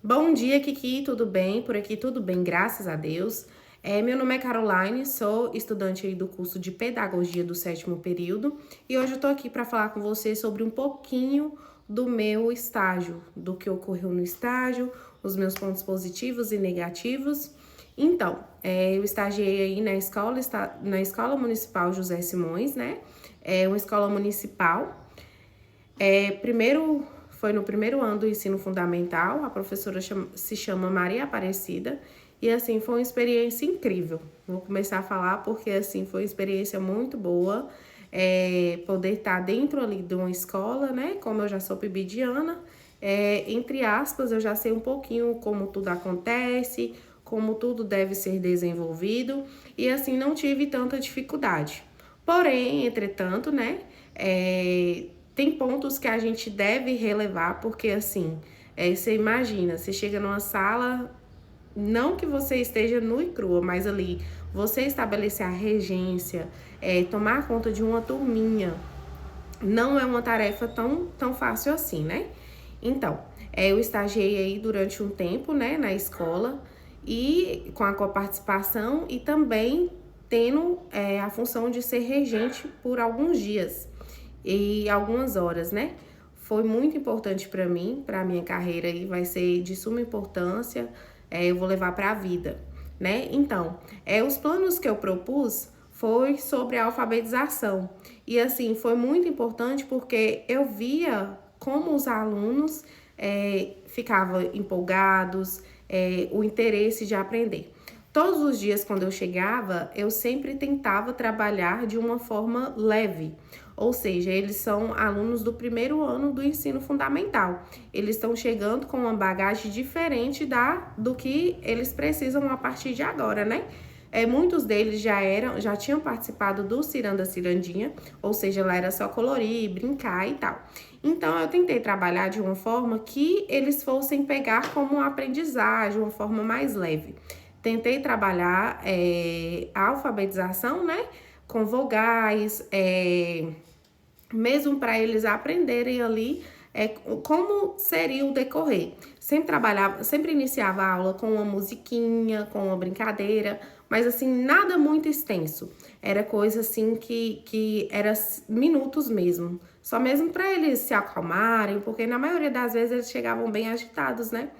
Bom dia, Kiki, tudo bem? Por aqui tudo bem, graças a Deus. Meu nome é Caroline, sou estudante aí do curso de Pedagogia do 7º período e hoje eu tô aqui para falar com você sobre um pouquinho do meu estágio, do que ocorreu no estágio, os meus pontos positivos e negativos. Então, eu estagiei aí na Escola Municipal José Simões, né? É uma escola municipal. Foi no primeiro ano do ensino fundamental, a professora se chama Maria Aparecida, e assim, foi uma experiência incrível. Vou começar a falar porque assim, foi uma experiência muito boa, poder estar dentro ali de uma escola, né, como eu já sou pibidiana, entre aspas, eu já sei um pouquinho como tudo acontece, como tudo deve ser desenvolvido, e assim, não tive tanta dificuldade. Porém, entretanto, né, tem pontos que a gente deve relevar, porque assim, você imagina, você chega numa sala, não que você esteja nua e crua, mas ali, você estabelecer a regência, tomar conta de uma turminha, não é uma tarefa tão fácil assim, né? Então, eu estagiei aí durante um tempo, né, na escola, e com a coparticipação e também tendo a função de ser regente por alguns dias e algumas horas, né? Foi muito importante para mim, para minha carreira e vai ser de suma importância, eu vou levar para a vida, né? Então, os planos que eu propus foi sobre a alfabetização. E assim, foi muito importante porque eu via como os alunos ficavam empolgados, o interesse de aprender. Todos os dias, quando eu chegava, eu sempre tentava trabalhar de uma forma leve. Ou seja, eles são alunos do primeiro ano do ensino fundamental. Eles estão chegando com uma bagagem diferente do que eles precisam a partir de agora, né? Muitos deles já tinham participado do Ciranda Cirandinha, ou seja, lá era só colorir, brincar e tal. Então, eu tentei trabalhar de uma forma que eles fossem pegar como uma aprendizagem, uma forma mais leve. Tentei trabalhar a alfabetização, né, com vogais, mesmo para eles aprenderem ali como seria o decorrer. Sempre iniciava a aula com uma musiquinha, com uma brincadeira, mas assim, nada muito extenso. Era coisa assim que era minutos mesmo. Só mesmo para eles se acalmarem, porque na maioria das vezes eles chegavam bem agitados, né?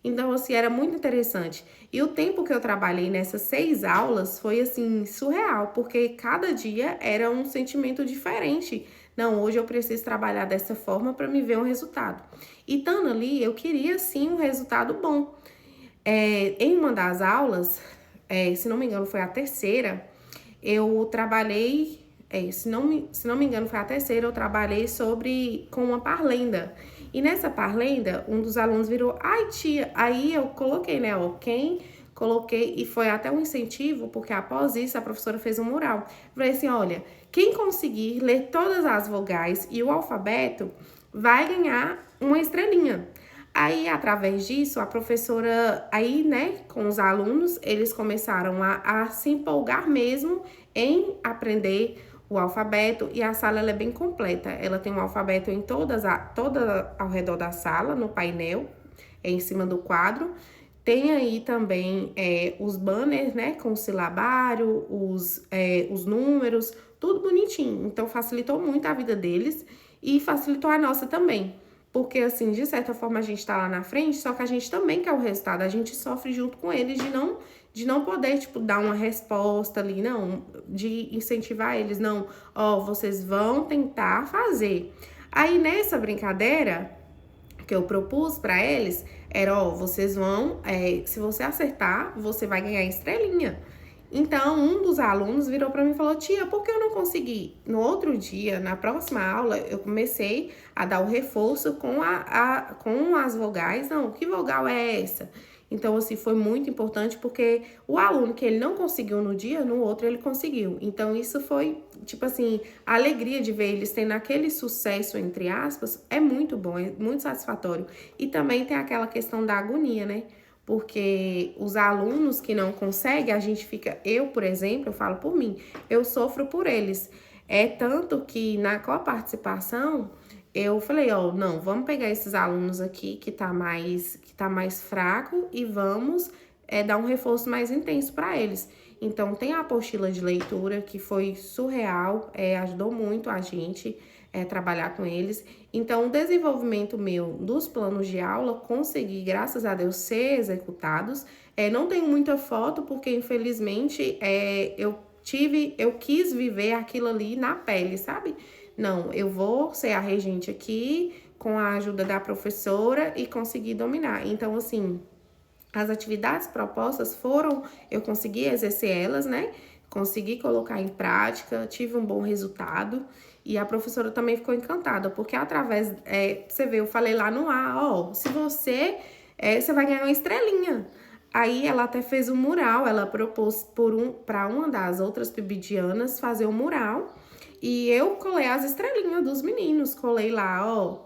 Então, assim, era muito interessante. E o tempo que eu trabalhei nessas 6 aulas foi, assim, surreal, porque cada dia era um sentimento diferente. Não, hoje eu preciso trabalhar dessa forma para me ver um resultado. E estando ali, eu queria, sim, um resultado bom. Em uma das aulas, se não me engano, foi a terceira, eu trabalhei, se não me engano, foi a terceira, eu trabalhei com uma parlenda. E nessa parlenda, um dos alunos virou, ai tia, aí eu coloquei, né, coloquei, e foi até um incentivo, porque após isso a professora fez um mural. Falei assim, olha, quem conseguir ler todas as vogais e o alfabeto vai ganhar uma estrelinha. Aí, através disso, a professora, aí, né, com os alunos, eles começaram a se empolgar mesmo em aprender o alfabeto, e a sala ela é bem completa. Ela tem um alfabeto em toda ao redor da sala, no painel, em cima do quadro. Tem aí também os banners, né, com o silabário, os números, tudo bonitinho. Então, facilitou muito a vida deles e facilitou a nossa também. Porque, assim, de certa forma a gente tá lá na frente, só que a gente também quer o resultado. A gente sofre junto com eles de não poder, tipo, dar uma resposta ali, não. De incentivar eles, não. Ó, vocês vão tentar fazer. Aí, nessa brincadeira que eu propus para eles, era, ó, vocês vão, se você acertar, você vai ganhar estrelinha. Então, um dos alunos virou para mim e falou, tia, por que eu não consegui? No outro dia, na próxima aula, eu comecei a dar o reforço com as vogais. Não, que vogal é essa? Então, assim, foi muito importante porque o aluno que ele não conseguiu no dia, no outro ele conseguiu. Então, isso foi, tipo assim, a alegria de ver eles tendo aquele sucesso, entre aspas, é muito bom, é muito satisfatório. E também tem aquela questão da agonia, né? Porque os alunos que não conseguem, a gente fica... Eu, por exemplo, eu falo por mim, eu sofro por eles. Tanto que na coparticipação, eu falei, ó, não, vamos pegar esses alunos aqui que tá mais fraco e vamos dar um reforço mais intenso para eles. Então, tem a apostila de leitura, que foi surreal, ajudou muito a gente trabalhar com eles. Então, o desenvolvimento meu dos planos de aula, consegui, graças a Deus, ser executados. Não tenho muita foto, porque, infelizmente, eu quis viver aquilo ali na pele, sabe? Não, eu vou ser a regente aqui, com a ajuda da professora e conseguir dominar. Então, assim, as atividades propostas eu consegui exercer elas, né? Consegui colocar em prática, tive um bom resultado e a professora também ficou encantada, porque através, você vê, eu falei lá no ar, ó, se você vai ganhar uma estrelinha. Aí ela até fez um mural, ela propôs para uma das outras pibidianas fazer um mural e eu colei as estrelinhas dos meninos, colei lá, ó,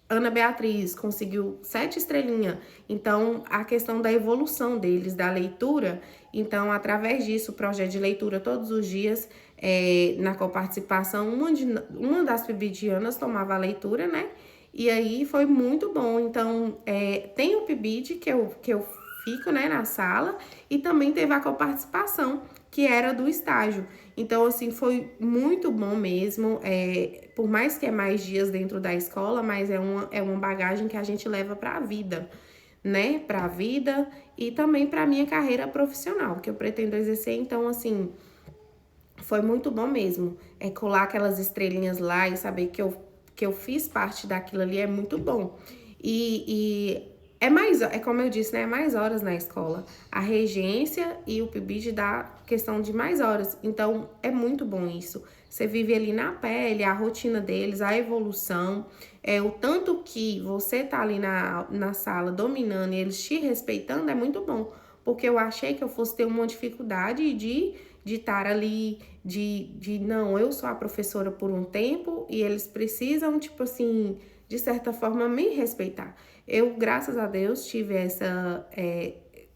Ana Beatriz conseguiu 7 estrelinhas. Então, a questão da evolução deles, da leitura. Então, através disso, o projeto de leitura todos os dias, na coparticipação, uma das pibidianas tomava a leitura, né? E aí foi muito bom. Então, tem o PIBID que eu fico, né, na sala, e também teve a coparticipação, que era do estágio. Então, assim, foi muito bom mesmo. Por mais que é mais dias dentro da escola, mas é uma bagagem que a gente leva para a vida, né? Para a vida e também para a minha carreira profissional, que eu pretendo exercer. Então, assim, foi muito bom mesmo. Colar aquelas estrelinhas lá e saber que eu fiz parte daquilo ali é muito bom. E é como eu disse, né? É mais horas na escola. A regência e o PIBID dá questão de mais horas. Então, é muito bom isso. Você vive ali na pele, a rotina deles, a evolução. O tanto que você tá ali na sala dominando e eles te respeitando é muito bom. Porque eu achei que eu fosse ter uma dificuldade de estar ali, não, eu sou a professora por um tempo e eles precisam, tipo assim, de certa forma, me respeitar. Eu, graças a Deus, tive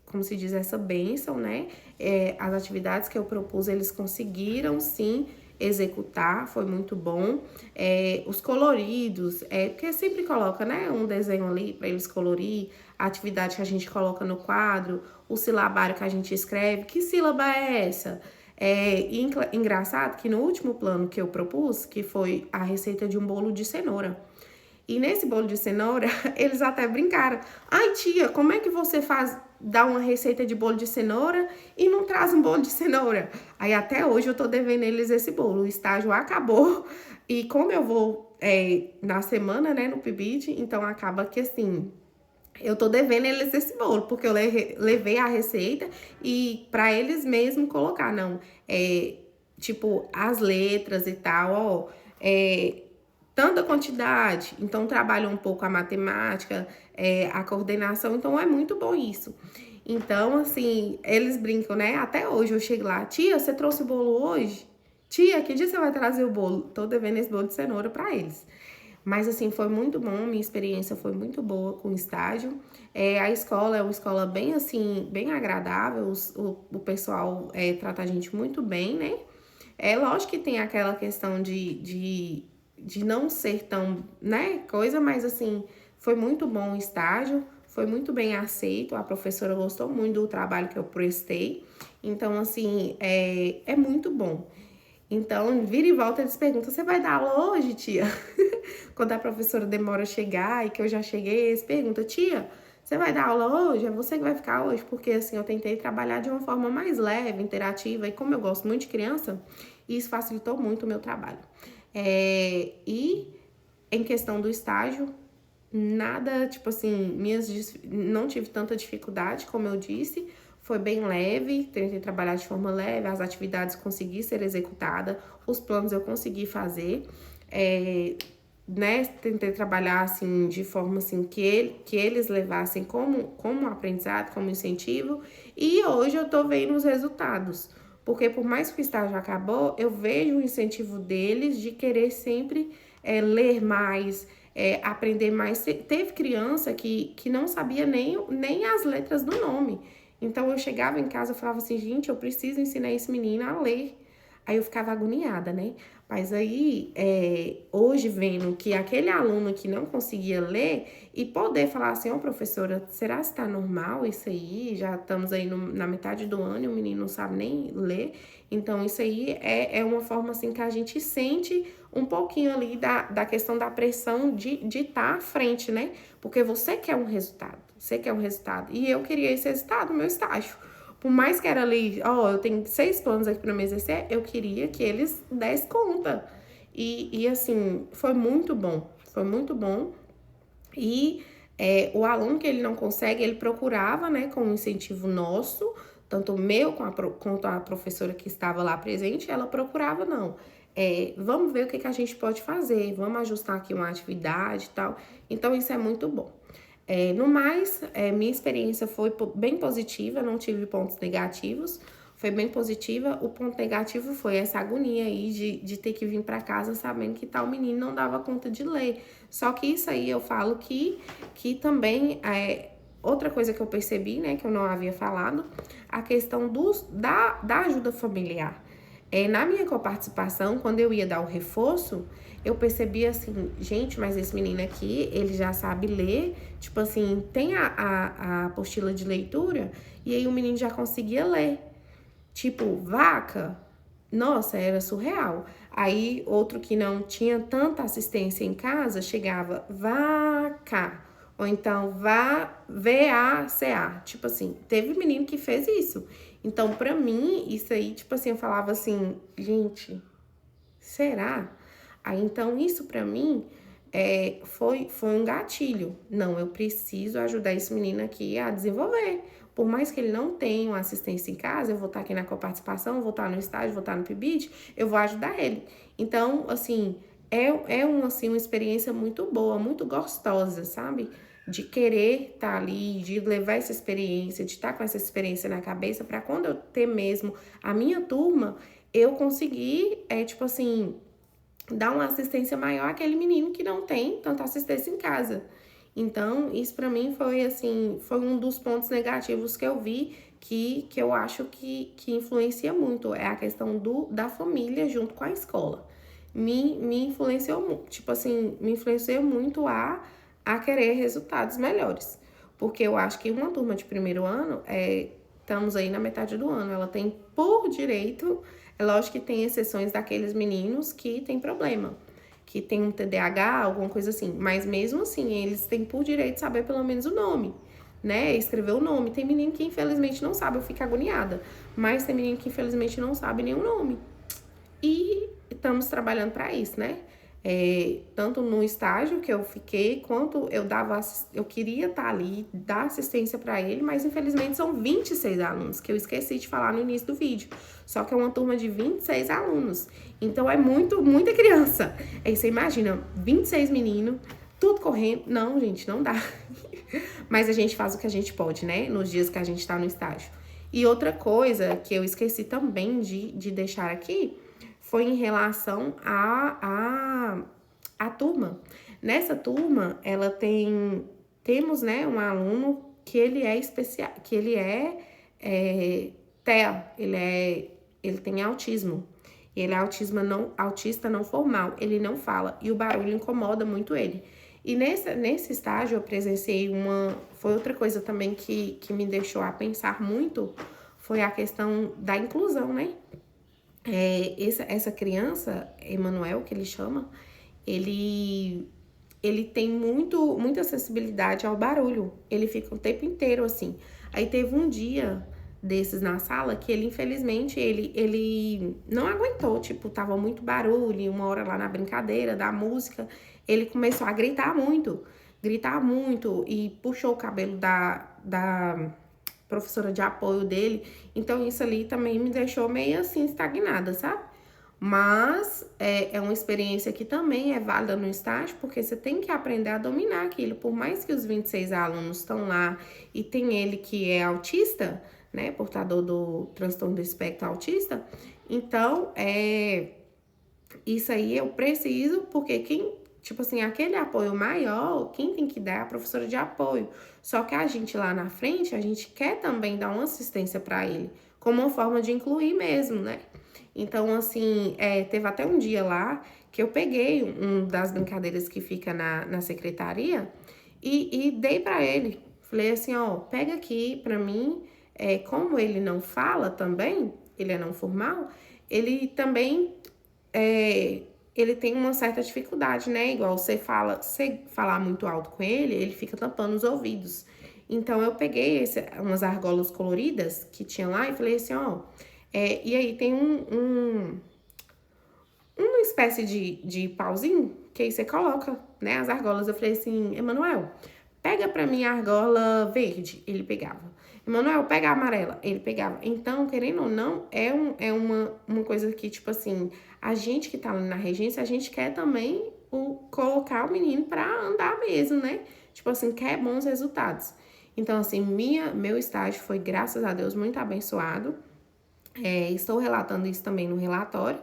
como se diz, essa bênção, né? As atividades que eu propus, eles conseguiram, sim, executar, foi muito bom. Os coloridos, porque sempre coloca, né, um desenho ali para eles colorir, a atividade que a gente coloca no quadro, o silabário que a gente escreve, que sílaba é essa? Engraçado que no último plano que eu propus, que foi a receita de um bolo de cenoura, e nesse bolo de cenoura, eles até brincaram. Ai, tia, como é que você dá uma receita de bolo de cenoura e não traz um bolo de cenoura? Aí até hoje eu tô devendo eles esse bolo. O estágio acabou e como eu vou na semana, né, no PIBID, então acaba que assim, eu tô devendo eles esse bolo, porque eu levei a receita e para eles mesmo colocar, não, tipo, as letras e tal, ó, tanta quantidade, então trabalha um pouco a matemática, a coordenação, então é muito bom isso. Então, assim, eles brincam, né? Até hoje eu chego lá, tia, você trouxe o bolo hoje? Tia, que dia você vai trazer o bolo? Tô devendo esse bolo de cenoura para eles. Mas, assim, foi muito bom, minha experiência foi muito boa com o estágio. A escola é uma escola bem, assim, bem agradável, o pessoal trata a gente muito bem, né? Lógico que tem aquela questão de não ser tão, né, coisa, mas, assim, foi muito bom o estágio, foi muito bem aceito, a professora gostou muito do trabalho que eu prestei. Então, assim, é muito bom. Então, vira e volta, eles perguntam, você vai dar aula hoje, tia? Quando a professora demora a chegar e que eu já cheguei, eles perguntam, tia, você vai dar aula hoje? É você que vai ficar hoje? Porque, assim, eu tentei trabalhar de uma forma mais leve, interativa, e como eu gosto muito de criança, isso facilitou muito o meu trabalho. E em questão do estágio, nada, tipo assim, não tive tanta dificuldade, como eu disse, foi bem leve, tentei trabalhar de forma leve, as atividades consegui ser executada, os planos eu consegui fazer, né, tentei trabalhar, assim, de forma, assim, que eles levassem como aprendizado, como incentivo, e hoje eu tô vendo os resultados, porque por mais que o estágio acabou, eu vejo o incentivo deles de querer sempre ler mais, aprender mais. Teve criança que não sabia nem as letras do nome. Então, eu chegava em casa e falava assim, gente, eu preciso ensinar esse menino a ler. Aí eu ficava agoniada, né? Mas aí, hoje vendo que aquele aluno que não conseguia ler e poder falar assim, ó, professora, será que tá normal isso aí? Já estamos aí na metade do ano e o menino não sabe nem ler. Então, isso aí é uma forma, assim, que a gente sente um pouquinho ali da questão da pressão de estar à frente, né? Porque você quer um resultado, você quer um resultado. E eu queria esse resultado no meu estágio. Por mais que era ali, ó, eu tenho 6 planos aqui para me exercer, eu queria que eles dessem conta. E assim, foi muito bom. Foi muito bom. E o aluno que ele não consegue, ele procurava, né, com um incentivo nosso, tanto o meu quanto a professora que estava lá presente, ela procurava, não. Vamos ver o que a gente pode fazer, vamos ajustar aqui uma atividade e tal. Então, isso é muito bom. No mais, minha experiência foi bem positiva, não tive pontos negativos, foi bem positiva. O ponto negativo foi essa agonia aí de ter que vir para casa sabendo que tal menino não dava conta de ler. Só que isso aí eu falo que também outra coisa que eu percebi, né, que eu não havia falado, a questão da ajuda familiar. Na minha coparticipação, quando eu ia dar o reforço, eu percebi assim, gente, mas esse menino aqui, ele já sabe ler, tipo assim, tem a apostila de leitura, e aí o menino já conseguia ler. Tipo, vaca, nossa, era surreal. Aí, outro que não tinha tanta assistência em casa, chegava vaca, ou então VACA. Tipo assim, teve menino que fez isso. Então, pra mim, isso aí, tipo assim, eu falava assim, gente, será? Aí, então, isso pra mim foi um gatilho. Não, eu preciso ajudar esse menino aqui a desenvolver. Por mais que ele não tenha uma assistência em casa, eu vou estar aqui na coparticipação, vou estar no estágio, vou estar no PIBID, eu vou ajudar ele. Então, assim, uma experiência muito boa, muito gostosa, sabe? De querer estar ali, de levar essa experiência, de estar com essa experiência na cabeça, para quando eu ter mesmo a minha turma, eu conseguir, tipo assim, dar uma assistência maior àquele menino que não tem tanta assistência em casa. Então, isso para mim foi assim, foi um dos pontos negativos que eu vi que eu acho que influencia muito. É a questão da família junto com a escola. Me influenciou, tipo assim, me influenciou muito a querer resultados melhores. Porque eu acho que uma turma de primeiro ano, estamos aí na metade do ano, ela tem por direito, é lógico que tem exceções daqueles meninos que tem problema, que tem um TDAH, alguma coisa assim, mas mesmo assim, eles têm por direito saber pelo menos o nome, né? Escrever o nome. Tem menino que infelizmente não sabe, eu fico agoniada, mas tem menino que infelizmente não sabe nem o nome. E estamos trabalhando para isso, né? Tanto no estágio que eu fiquei, quanto eu queria estar ali, dar assistência para ele, mas infelizmente são 26 alunos, que eu esqueci de falar no início do vídeo. Só que é uma turma de 26 alunos. Então é muita criança. Aí você imagina, 26 meninos, tudo correndo. Não, gente, não dá. Mas a gente faz o que a gente pode, né? Nos dias que a gente tá no estágio. E outra coisa que eu esqueci também de deixar aqui foi em relação à turma. Nessa turma, temos, né, um aluno que ele é especial, que ele é TEA, ele tem autismo. Ele é autista não formal, ele não fala e o barulho incomoda muito ele. E nesse estágio eu presenciei foi outra coisa também que me deixou a pensar muito, foi a questão da inclusão, né? Essa criança, Emanuel, que ele chama, ele tem muita acessibilidade ao barulho. Ele fica o tempo inteiro assim. Aí teve um dia desses na sala que ele, infelizmente, ele não aguentou. Tipo, tava muito barulho. Uma hora lá na brincadeira da música, ele começou a gritar muito. E puxou o cabelo da professora de apoio dele. Então, isso ali também me deixou meio assim estagnada, sabe? Mas é uma experiência que também é válida no estágio, porque você tem que aprender a dominar aquilo. Por mais que os 26 alunos estão lá e tem ele que é autista, né, portador do transtorno do espectro autista, então, isso aí eu preciso, porque tipo assim, aquele apoio maior, quem tem que dar é a professora de apoio. Só que a gente lá na frente, a gente quer também dar uma assistência para ele, como uma forma de incluir mesmo, né? Então, assim, teve até um dia lá que eu peguei um das brincadeiras que fica na secretaria e dei pra ele. Falei assim, ó, pega aqui pra mim. Como ele não fala também, ele é não formal, ele também ele tem uma certa dificuldade, né? Igual você falar muito alto com ele, ele fica tampando os ouvidos. Então eu peguei umas argolas coloridas que tinha lá e falei assim, ó, e aí tem uma espécie de pauzinho que aí você coloca, né, as argolas. Eu falei assim, Emanuel, pega pra mim a argola verde. Ele pegava. Emanuel, pega a amarela. Ele pegava. Então, querendo ou não, é uma coisa que, tipo assim, a gente que tá ali na regência, a gente quer também colocar o menino pra andar mesmo, né? Tipo assim, quer bons resultados. Então, assim, meu estágio foi, graças a Deus, muito abençoado. Estou relatando isso também no relatório.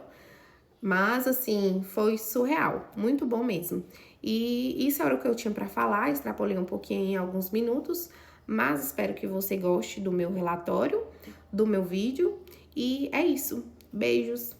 Mas, assim, foi surreal, muito bom mesmo. E isso era o que eu tinha para falar, extrapolei um pouquinho em alguns minutos, mas espero que você goste do meu relatório, do meu vídeo. E é isso. Beijos!